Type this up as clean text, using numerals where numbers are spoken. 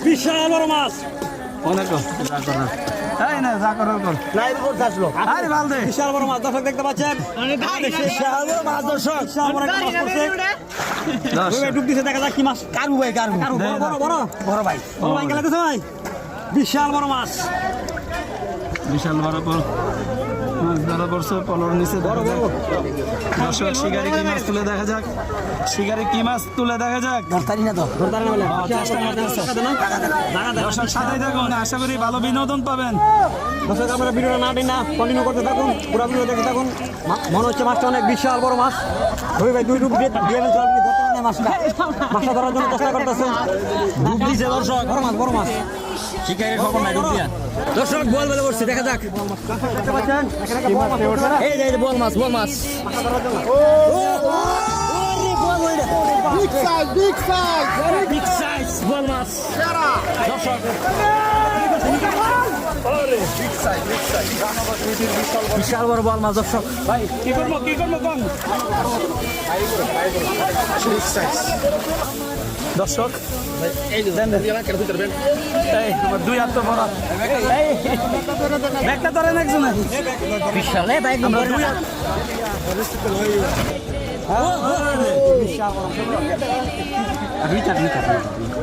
বিশাল বড় মাছ। বিশাল বড় মাছ দর্শক দেখতে পাচ্ছেন। বিশাল বড় মাছ দর্শক। বিশাল বড় একটা মাছ পড়ছে। ডুব দিছে, দেখা যাক কি মাছ। কারু ভাই, কারু বড় বড় বড় ভাই, বড় ভাই গেলে ভাই। বিশাল বড় মাছ, বিশাল বড় বড় মাছ ধরা পড়ছে পলর নিচে। দর্শক শিকারি কি মাছ তুলে দেখা যাক, শিকারি কি মাছ তুলে দেখা যাক। দর্শক সাথে থাকুন, আশা করি ভালো বিনোদন পাবেন। দর্শক আমরা ভিডিওটা না দিন না কন্টিনিউ করতে থাকুন, পুরো ভিডিও দেখতে থাকুন। মনে হচ্ছে মাছটা অনেক বিশাল বড় মাছ। ওই ভাই দুই ডুব দিয়ে মাছটা ধরার জন্য চেষ্টা করতেছে। ডুব দিছে দর্শক, বড় মাছ বড় মাছ। শিকারির খবর নাই, ডুব দিয়া দর্শক বল বেলে পড়ছে, দেখা যাক। দেখতে পাচ্ছেন এই যে বল মাছ, বল মাছ। Big size, big size, big size বল মাছ। দর্শক বিশাল বড় বল মাছ দর্শক। ভাই কি করবো কোন দর্শক আমার দুই হাত তো বড়। ব্যাগটা ধরেন একজন, বিশাল বিশাল বড়।